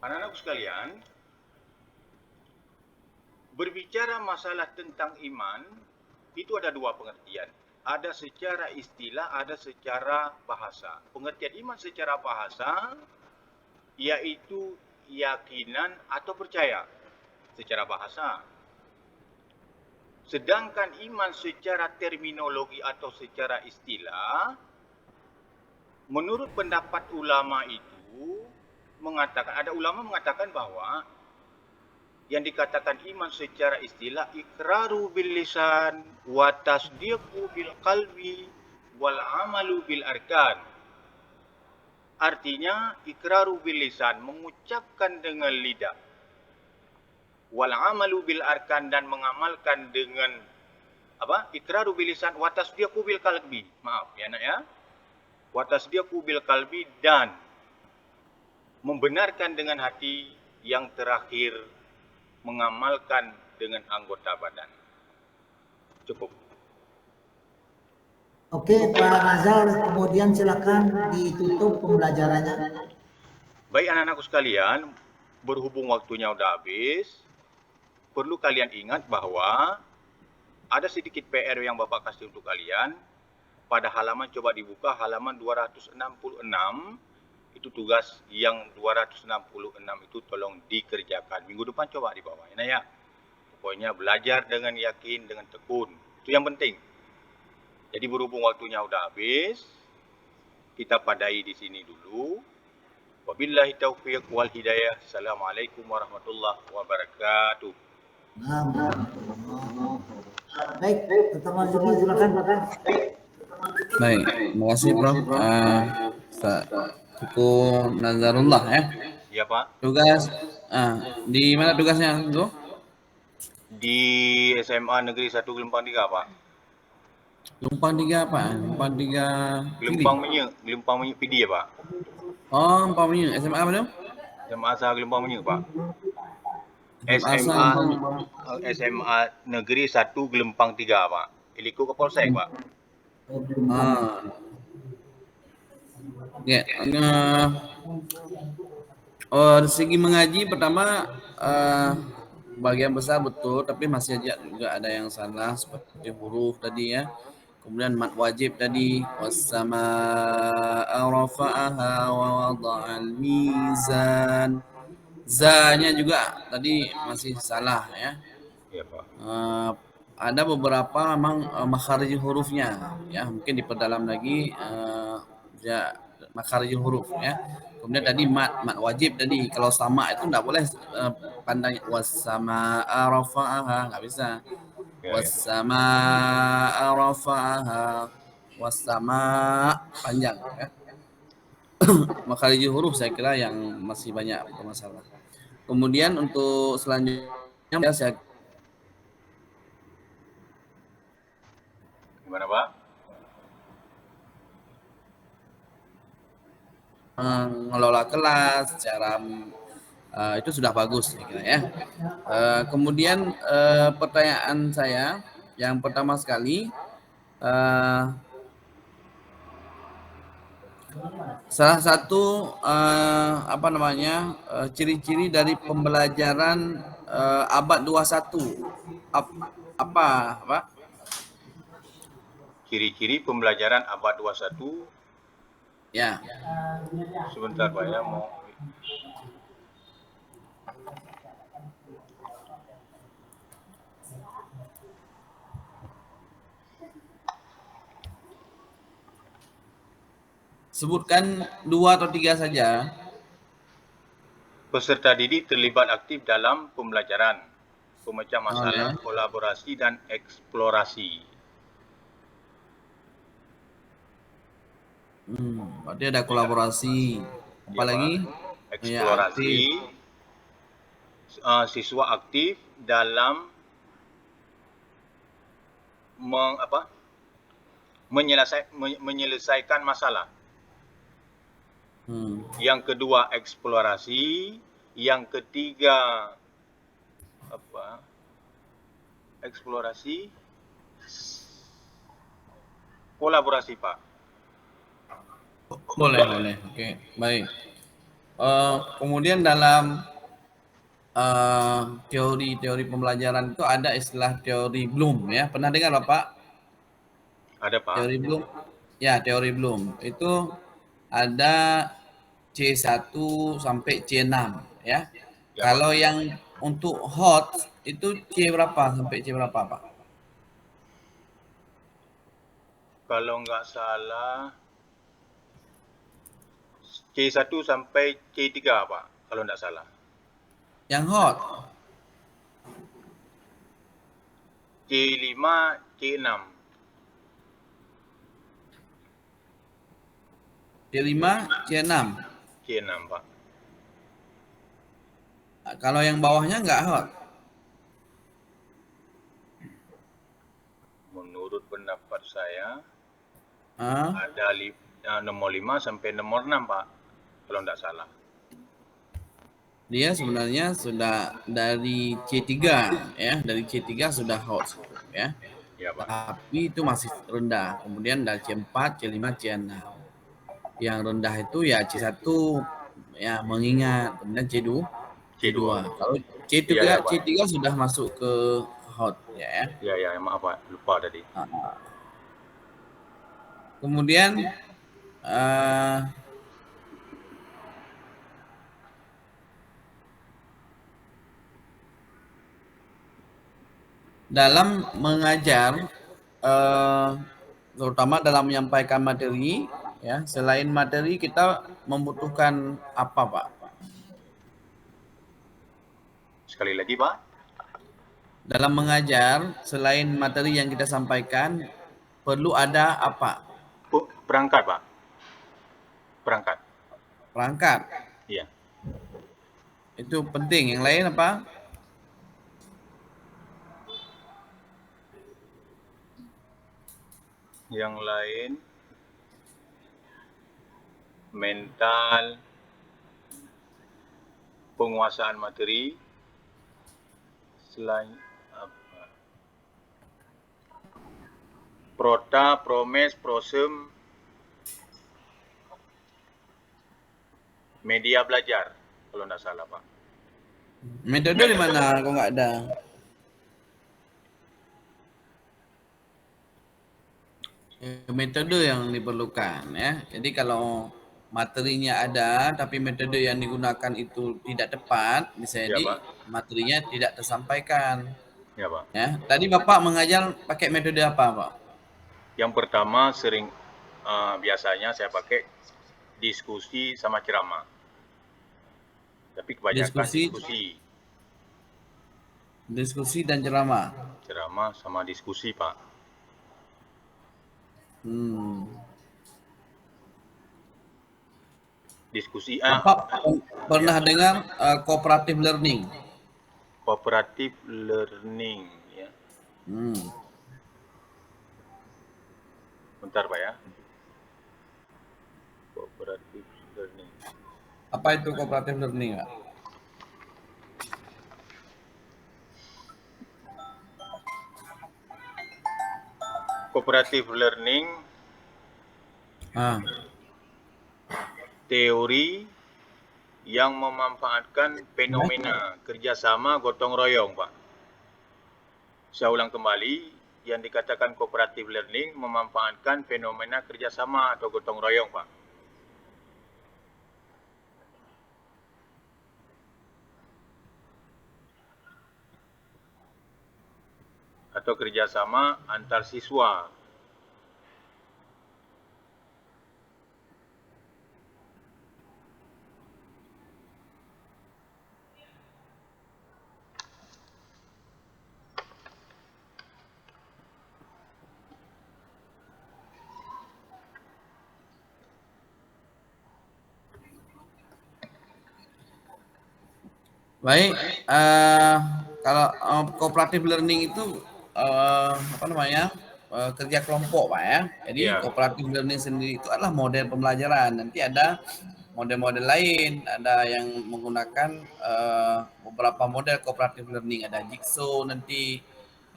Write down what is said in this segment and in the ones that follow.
Anak-anakku sekalian, berbicara masalah tentang iman, itu ada dua pengertian. Ada secara istilah, ada secara bahasa. Pengertian iman secara bahasa, yaitu keyakinan atau percaya secara bahasa. Sedangkan iman secara terminologi atau secara istilah, menurut pendapat ulama itu, ada ulama mengatakan bahwa yang dikatakan iman secara istilah iqraru bil lisan wa tasdiqu bil qalbi wal amalu bil arkan. Artinya iqraru bil lisan, mengucapkan dengan lidah, wal amalu bil arkan, dan mengamalkan dengan iqraru bil lisan wa tasdiqu bil qalbi. Maaf ya nak ya. Wa tasdiqu bil qalbi, dan membenarkan dengan hati, yang terakhir mengamalkan dengan anggota badan. Cukup. Oke, Pak Nazar, kemudian silakan ditutup pembelajarannya. Baik anak-anakku sekalian, berhubung waktunya udah habis, perlu kalian ingat bahwa ada sedikit PR yang Bapak kasih untuk kalian. Pada halaman, coba dibuka halaman 266, itu tugas yang 266 itu tolong dikerjakan. Minggu depan coba di bawah ya. Pokoknya belajar dengan yakin, dengan tekun. Itu yang penting. Jadi berhubung waktunya udah habis, kita padai di sini dulu. Wabillahi taufiq wal hidayah. Assalamualaikum warahmatullahi wabarakatuh. Baik, Dr. Marzuki, silakan. Baik, terima kasih Prof. Tuku Nazarullah ya. Iya Pak. Tugas, di mana tugasnya itu? Di SMA Negeri 1 Gelempang 3 Pak. Gelempang 3 apa? Gelempang 3 Gelempang Menye PD ya Pak. Oh, Gelempang Menye. SMA apa tu? SMA Asal Gelempang Menye Pak. SMA SMA Negeri 1 Gelempang 3 Pak. Iliko ke Polsek Pak. Ya, dari segi mengaji pertama bagian besar betul, tapi masih juga ada yang salah seperti huruf tadi ya. Kemudian mat wajib tadi, was-samaa'a rafa'aha wa wada'al mizan. Za-nya juga tadi masih salah ya. Iya Pak. Ada beberapa memang makharij hurufnya ya, mungkin diperdalam lagi ya makharij huruf ya. Kemudian tadi mat wajib tadi, kalau sama itu enggak boleh pandang was-samaa'a rafa'aha, enggak bisa. Was-samaa'a rafa'aha, was-sama' panjang ya. Makharij huruf saya kira yang masih banyak bermasalah. Kemudian untuk selanjutnya saya Gimana Pak? mengelola kelas secara itu sudah bagus saya kira ya. Kemudian pertanyaan saya yang pertama sekali, salah satu ciri-ciri dari pembelajaran abad 21 apa Pak? Ciri-ciri pembelajaran abad 21. Ya. Sebentar Pak ya, mau sebutkan 2 atau 3 saja. Peserta didik terlibat aktif dalam pembelajaran, pemecah masalah, kolaborasi, dan eksplorasi. Berarti ada kolaborasi. Apalagi? Eksplorasi. Siswa aktif dalam menyelesaikan masalah. Yang kedua eksplorasi, yang ketiga eksplorasi, kolaborasi Pak. Boleh. Oke, baik. Kemudian dalam teori-teori pembelajaran itu ada istilah teori Bloom ya. Pernah dengar Bapak? Ada Pak. Teori Bloom? Ya, teori Bloom. Itu ada C1 sampai C6 ya. Ya Pak. Kalau yang untuk hot itu C berapa sampai C berapa, Pak? Kalau nggak salah C1 sampai C3 Pak, kalau nggak salah. Yang hot C5, C6. C5, C6. C6 Pak. Kalau yang bawahnya nggak hot. Menurut pendapat saya Ah, ada nomor 5 sampai nomor 6 Pak, kalau nggak salah. dia sebenarnya sudah dari C3 ya, dari C3 sudah hot ya. Ya Pak. Tapi itu masih rendah. Kemudian dari C4, C5, C6. Yang rendah itu ya C1 ya mengingat, kemudian C2, C2. C2. Kalau Iya C3, ya Pak. C3 sudah masuk ke hot ya. Iya ya, maaf Pak, lupa tadi. Kemudian eh, dalam mengajar, eh, terutama dalam menyampaikan materi, ya selain materi kita membutuhkan apa, Pak? Sekali lagi Pak. Dalam mengajar, selain materi yang kita sampaikan, perlu ada apa? Perangkat Pak. Perangkat. Perangkat. Iya. Itu penting. Yang lain apa? Yang lain mental, penguasaan materi, selain apa? Prota, promes, prosem, media belajar, kalau nggak salah Pak. Metode di mana? Kok nggak ada? Metode yang diperlukan ya. Jadi kalau materinya ada tapi metode yang digunakan itu tidak tepat, bisa Ya jadi Pak. materinya tidak tersampaikan. Ya Pak. Ya, tadi Bapak mengajar pakai metode apa, Pak? Yang pertama biasanya saya pakai diskusi sama ceramah. Tapi kebanyakan Diskusi, diskusi, diskusi dan ceramah. ceramah sama diskusi Pak. Hmm. Diskusi Bapak pernah dengar cooperative learning? cooperative learning ya. Hmm. Bentar Pak ya. Cooperative learning. Apa itu cooperative learning, Pak? Cooperative learning Ah. teori yang memanfaatkan fenomena kerjasama gotong royong, Pak. Saya ulang kembali, yang dikatakan cooperative learning memanfaatkan fenomena kerjasama atau gotong royong, Pak. Atau kerjasama antar siswa. Baik, kalau cooperative learning itu apa namanya kerja kelompok, Pak ya. Jadi Ya, cooperative learning sendiri itu adalah model pembelajaran. Nanti ada model-model lain, ada yang menggunakan beberapa model cooperative learning, ada Jigsaw nanti,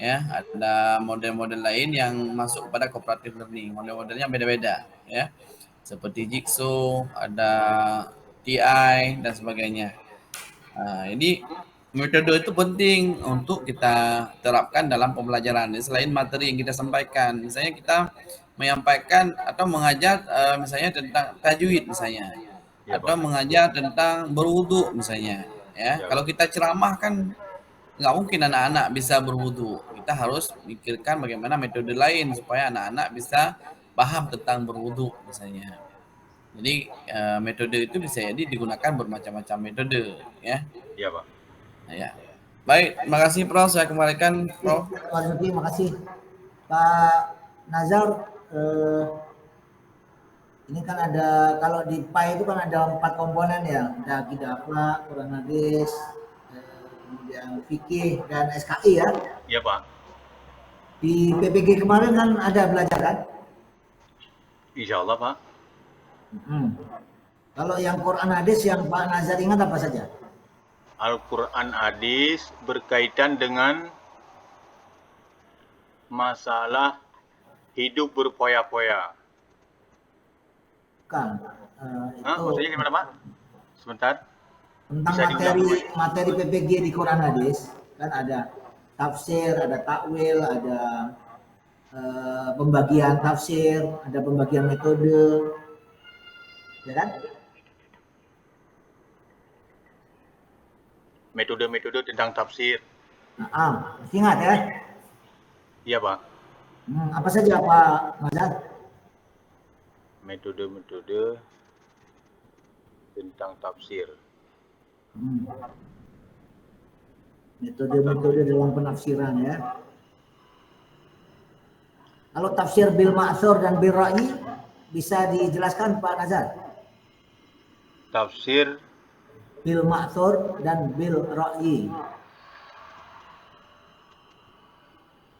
ya, ada model-model lain yang masuk kepada cooperative learning. Model-modelnya beda-beda, ya. Seperti Jigsaw, ada TI dan sebagainya. Jadi metode itu penting untuk kita terapkan dalam pembelajaran. Jadi, selain materi yang kita sampaikan, misalnya kita menyampaikan atau mengajar misalnya tentang tajwid misalnya, Iya atau Pak. mengajar tentang berwudu misalnya. Ya, Ya kalau Pak. kita ceramah kan nggak mungkin anak-anak bisa berwudu. Kita harus mikirkan bagaimana metode lain supaya anak-anak bisa paham tentang berwudu misalnya. Jadi metode itu bisa jadi digunakan bermacam-macam metode ya. Iya Pak. Nah, ya. Baik, terima kasih Prof. Saya kembalikan Prof. Pak Zulkifli, makasih. Pak Nazar, ini kan ada, kalau di PAI itu kan ada 4 komponen ya, ada akidah akhlak, Quran hadis, kemudian fikih dan SKI ya. Iya Pak. Di PPG kemarin kan ada belajar kan? Insya Allah Pak. Hmm. Kalau yang Quran hadis yang Pak Nazar ingat apa saja? Al-Quran hadis berkaitan dengan masalah hidup berpoya-poya. Bukan. Hah? Itu Maksudnya gimana Pak? Sebentar. tentang Bisa diulang materi Pak? materi PPG di Quran hadis kan ada tafsir, ada takwil, ada pembagian tafsir, ada pembagian metode, ya kan? Metode-metode tentang tafsir. Masih ingat ya? Iya Pak. Apa saja Pak Nazar? Metode-metode tentang tafsir. Metode-metode dalam penafsiran ya. Kalau tafsir bil ma'thur dan bil ra'i bisa dijelaskan Pak Nazar? Tafsir Bil ma'thur dan bil ra'i.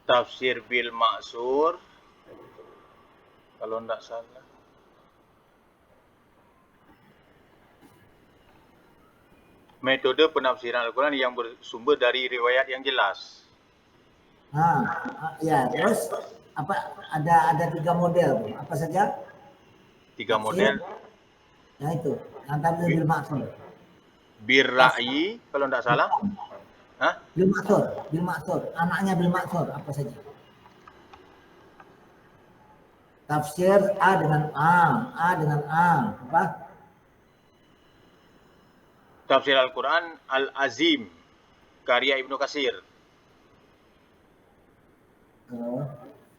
tafsir bil maksur kalau tidak salah. Metode penafsiran Al-Quran yang bersumber dari riwayat yang jelas. Ya, terus apa ada 3 model. Apa saja? 3 model. Ya itu, yang tafsir bil ma'thur. Bir ra'yi kalau tidak salah. Hah? Bil ma'thur. Anaknya bil ma'thur apa saja? Tafsir A dengan A, apa? Tafsir Al-Quran Al-Azim karya Ibnu Katsir.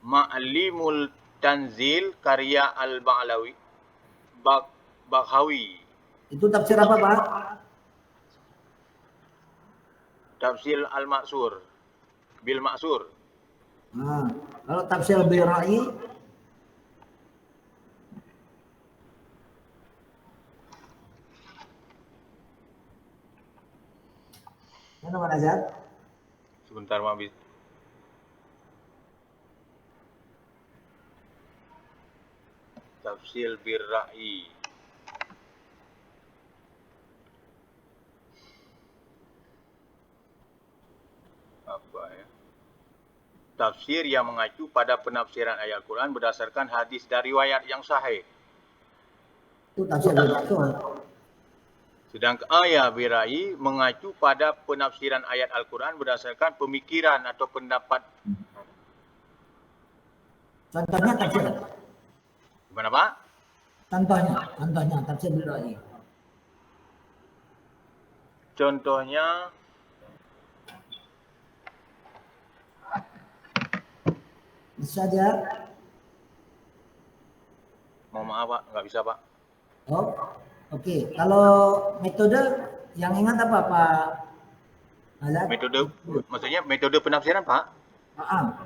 Ma'limul Tanzil karya Al-Ba'lawi Baghawi. Itu tafsir apa Pak? Tafsir Al-Maksur bil Maksur. Kalau tafsir bil ra'i mana Pak Nazar? Sebentar Mabit. Tafsir bir ra'yi. Apa ya? Tafsir yang mengacu pada penafsiran ayat Al-Quran berdasarkan hadis dari riwayat yang sahih. Itu tafsir bil ma'thur. Sedangkan ayat birai mengacu pada penafsiran ayat Al-Quran berdasarkan pemikiran atau pendapat. Contohnya tafsir apa? Gimana Pak? Contohnya tafsir bil ra'i. Contohnya Bisa saja. mohon maaf Pak, nggak bisa Pak. Oke. Kalau metode yang ingat apa Pak Nazar? Maksudnya metode penafsiran Pak? Ah.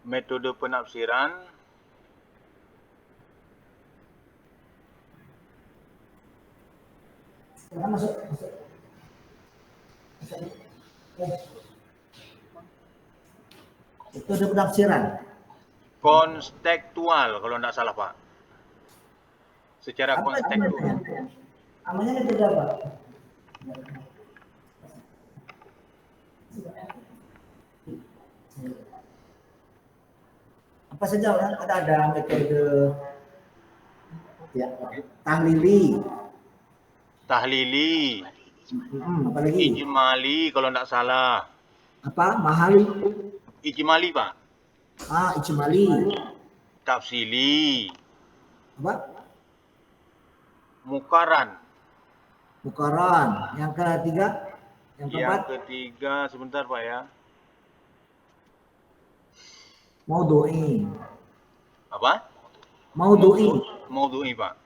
Metode penafsiran Masuk. Metode penafsiran. konstekstual kalau tidak salah Pak. Secara Apa konstekstual. namanya metode apa? Apa saja orang ada metode Ya. Tahlili. tahlili, Apa lagi? ijmali kalau tidak salah. Apa? Mahali. Ijmali Pak. Ijmali. Tafsili, Apa? mukaran. Mukaran. Yang ketiga? Yang keempat? Yang ketiga, sebentar Pak ya. Maudhu'i. Apa? Maudhu'i. Maudhu'i Pak.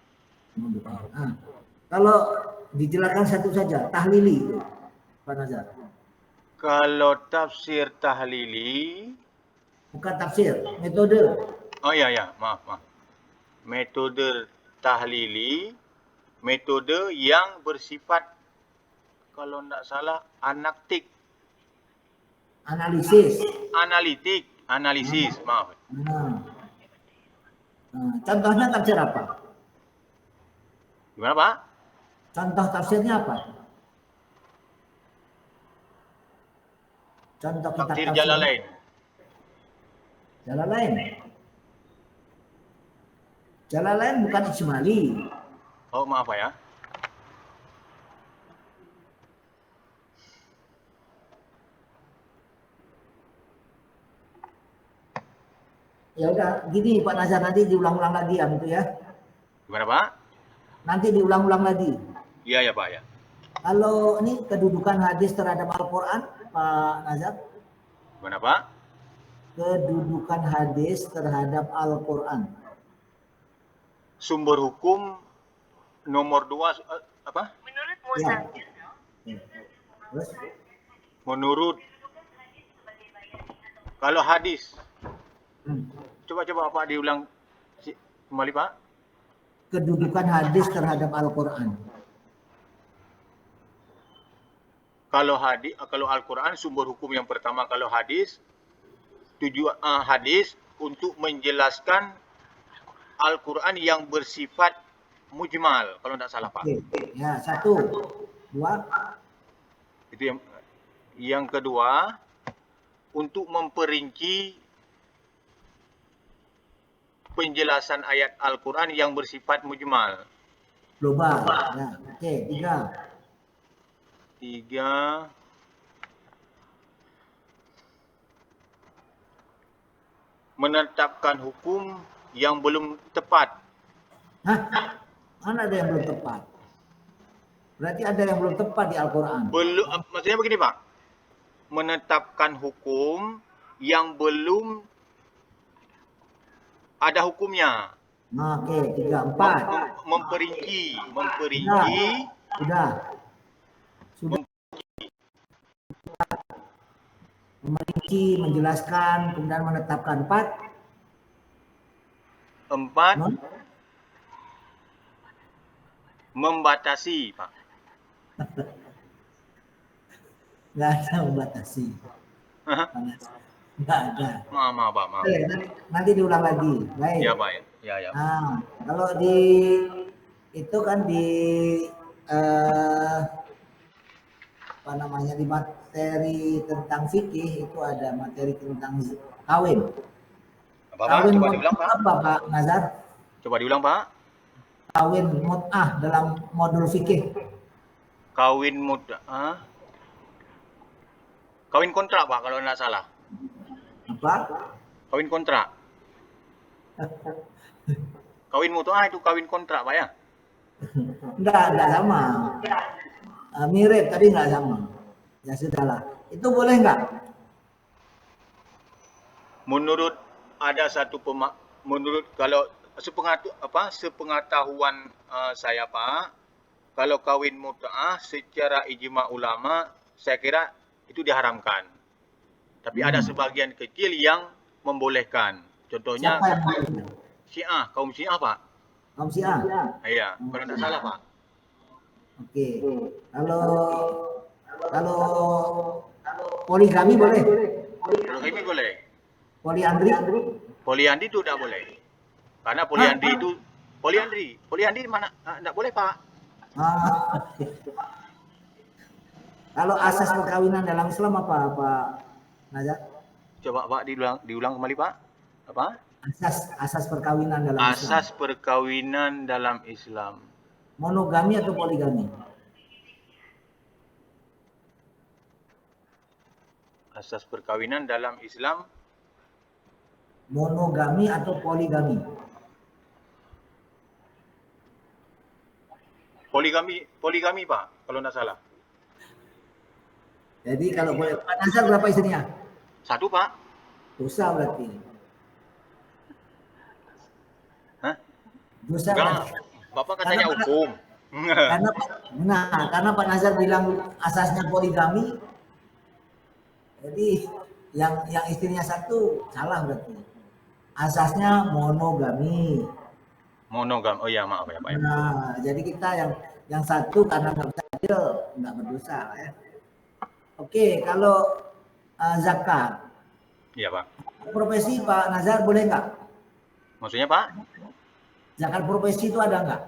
Kalau dijelaskan satu saja, tahlili itu, Pak Nazar. Kalau tafsir tahlili, Bukan tafsir, metode. oh ya, maaf. Metode tahlili, metode yang bersifat kalau tidak salah analitik, analisis, maaf. Contohnya tafsir apa? Gimana Pak? Contoh tafsirnya apa? Contoh kitab Tafsir tafsir. Jalalain. Jalalain bukan ijmali. Oh maaf Pak ya. Ya udah, gini Pak Nazar, nanti diulang-ulang lagi ya, gitu ya. Gimana Pak? Nanti diulang-ulang lagi. Iya ya Pak ya. Kalau ini kedudukan hadis terhadap Al-Quran, Pak Nazar. Gimana Pak? Kedudukan hadis terhadap Al-Quran. Sumber hukum nomor 2 apa? Menurut Musa. Ya. Terus? Menurut kalau hadis. Hmm. Coba Pak diulang kembali Pak. Kedudukan hadis terhadap Al-Quran. Kalau Al-Quran sumber hukum yang pertama, kalau hadis tujuan hadis untuk menjelaskan Al-Quran yang bersifat mujmal kalau tidak salah Pak. Oke. Ya, 1, 2. Itu yang kedua untuk memperinci penjelasan ayat Al-Quran yang bersifat mujmal. Global. Ya. Oke, 3. 3 menetapkan hukum yang belum tepat. Hah? Mana ada yang belum tepat? Berarti ada yang belum tepat di Al-Quran. Maksudnya begini Pak. Menetapkan hukum yang belum ada hukumnya. Oke, 3, 4. Memperinci. Sudah. Memperinci, menjelaskan, kemudian menetapkan. 4. 4 membatasi Pak. Nggak ada membatasi. Nggak ada. Maaf Pak. Oke, nanti diulang lagi. Baik. Ya Pak ya. Nah, kalau di itu kan di apa namanya, di materi tentang fikih itu ada materi tentang kawin. Apa Pak? Kawin Coba diulang Pak. apa Pak Nazar? Coba diulang Pak. Kawin mut'ah dalam modul fikih. Kawin mut'ah. Kawin kontrak Pak kalau tidak salah. Apa? Kawin kontrak. Kawin mut'ah itu kawin kontrak Pak ya? Enggak sama. Mirip tapi enggak sama. Ya sudahlah. Itu boleh enggak? Menurut ada satu menurut kalau sepengetahuan saya Pak, kalau kawin mut'ah secara ijma ulama saya kira itu diharamkan. Tapi ada sebagian kecil yang membolehkan. Contohnya Siapa yang boleh? Syiah, kaum Syiah Pak. Kaum Syiah. Iya, kalau tidak salah Pak. Oke. Kalau poligami boleh? Poligami boleh. Poliandri? Poliandri itu tidak boleh. Karena poliandri mana tidak boleh Pak. Kalau asas perkawinan dalam Islam apa Nazar? Coba Pak diulang kembali Pak. Apa? asas perkawinan dalam Islam. Asas perkawinan dalam Islam. Monogami atau poligami? Asas perkawinan dalam Islam. Monogami atau poligami? Poligami Pak, kalau nggak salah. Jadi kalau boleh, Pak Nazar berapa istrinya? 1 Pak. Dosa berarti. Hah? Dosa Enggak, berarti. Bapak katanya hukum. Karena Pak Nazar bilang asasnya poligami, jadi yang istrinya 1 salah berarti. Asasnya monogami. Monogam. Oh iya, maaf ya Pak. Nah, jadi kita yang 1 karena nggak bisa adil, nggak berdosa ya. Oke, kalau zakat, Iya Pak. profesi Pak Nazar boleh nggak? Maksudnya Pak? Zakat profesi itu ada nggak?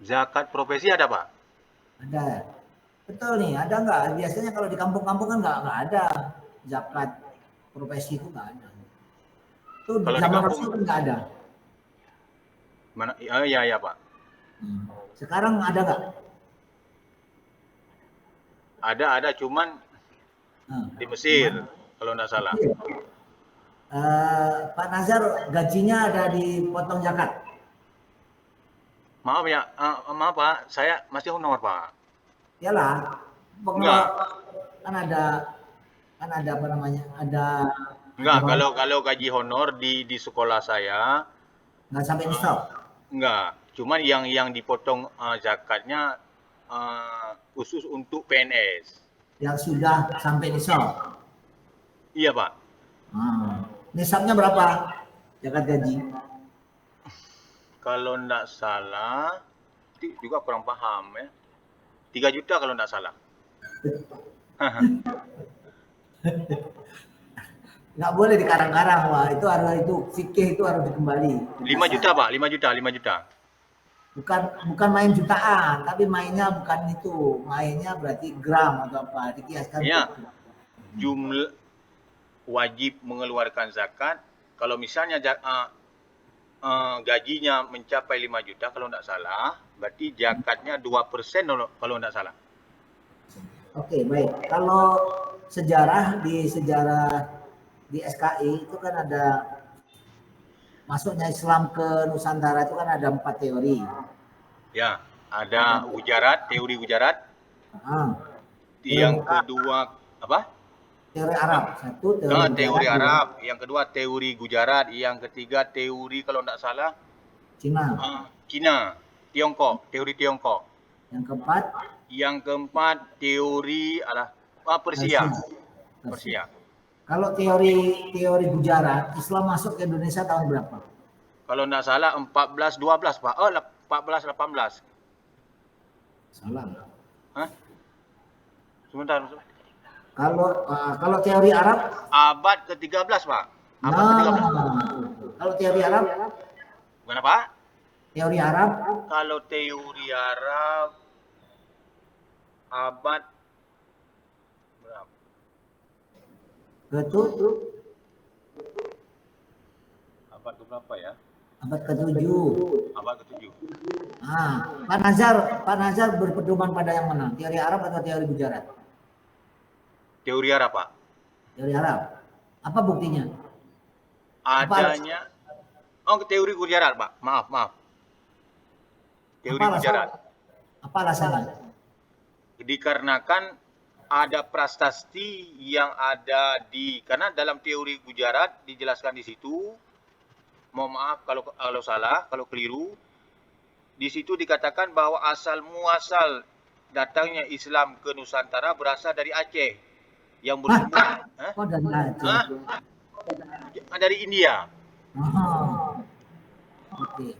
Zakat profesi ada Pak? Ada. Betul nih, ada nggak? Biasanya kalau di kampung-kampung kan nggak ada zakat profesi itu nggak ada. Itu di Kalau di zaman kampung Rasul kan nggak ada. mana? Oh iya Pak. Sekarang ada nggak? Ada cuman di Mesir kalau nggak salah. Pak Nazar gajinya ada dipotong zakat. Maaf ya, maaf Pak, saya masih honor Pak. Iyalah, Enggak. kan ada apa namanya? Enggak, kalau gaji honor di sekolah saya Nggak sampai nisab. enggak. Cuman yang dipotong zakatnya khusus untuk PNS. Yang sudah sampai nisab. Iya Pak. Nisabnya berapa? Zakat gaji. Kalau enggak salah, juga kurang paham ya. 3 juta kalau enggak salah. Nggak boleh dikarang-karang, wah itu fikih itu harus dikembali. 5 juta Pak, 5 juta. Bukan main jutaan, tapi mainnya bukan itu, mainnya berarti gram atau apa, dikiaskan. Iya. Jumlah wajib mengeluarkan zakat kalau misalnya gajinya mencapai 5 juta kalau tidak salah, berarti zakatnya 2% kalau tidak salah. Oke, baik. Kalau sejarah di SKI itu kan ada masuknya Islam ke Nusantara itu kan ada 4 teori. Ya, ada teori Gujarat. Yang kedua apa? Teori Arab. Satu teori Arab, yang kedua teori Gujarat, yang ketiga teori kalau tidak salah Cina, Tiongkok, teori Tiongkok. Yang keempat teori Persia. Kalau teori Gujarat, Islam masuk ke Indonesia tahun berapa? Kalau tidak salah 1412 Pak. 1418. Salah. Hah? Sebentar. Kalau teori Arab? Abad ke-13 Pak. Abad ke-13. Kalau teori Arab? Gimana Pak? Teori Arab? Kalau teori Arab abad berapa? Abad ke berapa ya? Abad ke-7. Abad ke-7. Pak Nazar berpedoman pada yang mana? Teori Arab atau teori Gujarat? Teori Arab, Pak. Teori Arab. Apa buktinya? Adanya teori Gujarat, Pak. Maaf. Teori Gujarat. Apa alasannya? Dikarenakan ada prasasti yang ada karena dalam teori Gujarat dijelaskan di situ, mohon maaf kalau salah, kalau keliru, di situ dikatakan bahwa asal muasal datangnya Islam ke Nusantara berasal dari Aceh yang bersumber dari Aceh? Dari India. Oke.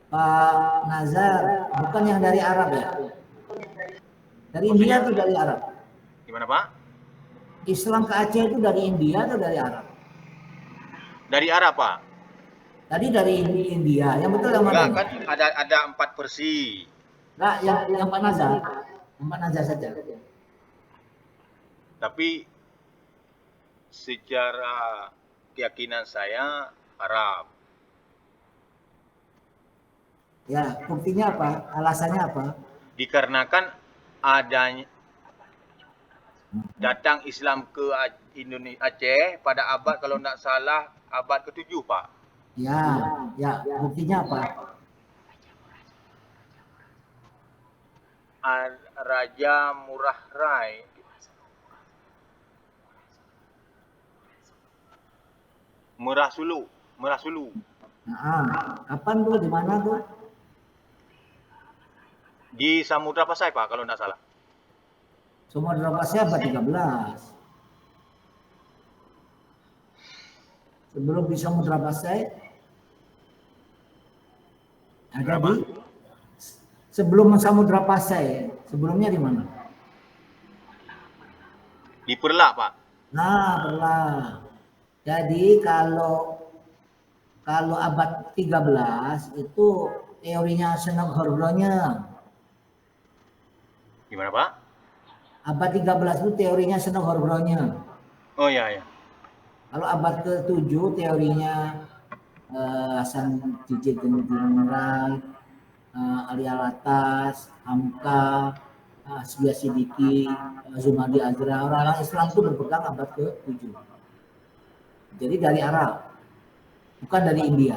Pak Nazar, bukan yang dari Arab ya? Dari India atau dari Arab? Gimana Pak? Islam ke Aceh itu dari India atau dari Arab? Dari Arab Pak. Tadi dari India, yang betul yang mana? Enggak, kan ada 4 versi. Enggak, yang Pak Nazar. Yang Pak Nazar saja. Tapi secara keyakinan saya Arab. Ya, buktinya apa? Alasannya apa? Dikarenakan adanya datang Islam ke Indonesia Aceh pada abad kalau tidak salah abad ke-7 Pak. Ya, ya, buktinya apa? Raja Murah Rai. Murah Sulu. Nah, kapan tuh? Di mana tuh? Di Samudra Pasai Pak kalau tidak salah. Samudra Pasai abad 13. Sebelum di Samudra Pasai ada di sebelum Samudra Pasai, sebelumnya di mana? Di Perlak Pak. Nah, belah. Jadi kalau abad 13 itu teorinya Senok Hordronya. Gimana Pak? Abad 13 itu teorinya Senok Hordronya. Oh iya ya. Kalau abad ke-7 teorinya Hasan Cicit Rai, Ali Alatas, Hamka, Asbia Sidiki, Zumadi Azra. Orang-orang Islam itu berpegang abad ke-7. Jadi dari Arab, bukan dari India.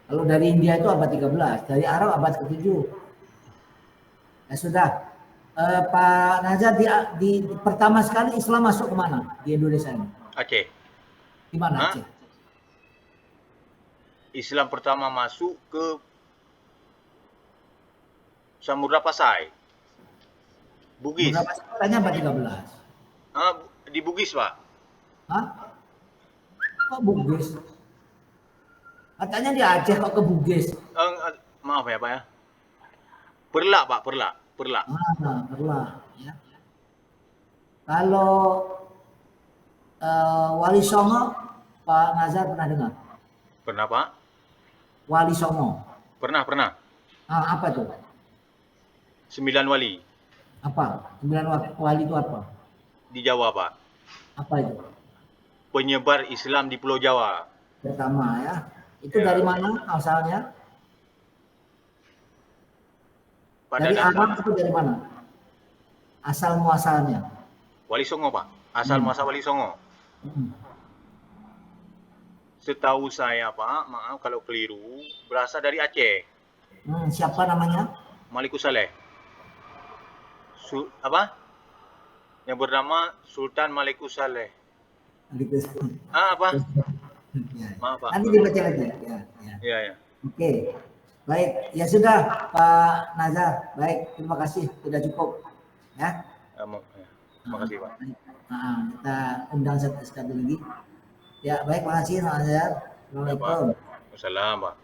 Kalau dari India itu abad 13, dari Arab abad ke-7. Ya sudah, Pak Nazar di pertama sekali Islam masuk ke mana di Indonesia ini? Aceh. Di mana Aceh? Islam pertama masuk ke Samudra Pasai. Bugis. Berapa katanya abad 13? Di Bugis Pak. Hah? Kok Bugis? Katanya di Aceh kok ke Bugis? Maaf ya Pak ya. Perlak Pak, Perlak. Perlah. Ya. Kalau Wali Songo, Pak Nazar pernah dengar? Pernah Pak? Wali Songo. Pernah. Apa tuh? 9 wali Apa? 9 wali itu apa? di Jawa Pak. Apa itu? Penyebar Islam di Pulau Jawa. Pertama ya. Itu Ya. dari mana asalnya? Pada Dari dasar Arab itu dari mana? Asal muasalnya. Wali Songo Pak. Asal muasal Wali Songo. Setahu saya Pak, maaf kalau keliru, berasal dari Aceh. Siapa namanya? Malikus Saleh. Yang bernama Sultan Malikus Saleh. Apa? Ya. Maaf Pak. Nanti dibaca lagi. Ya. Iya. Oke. Baik, ya sudah Pak Nazar. Baik, terima kasih sudah cukup. Ya. Terima kasih Pak. Kita undang sekali lagi. Ya, baik, makasih Pak Nazar. Assalamualaikum. Wassalamualaikum Pak.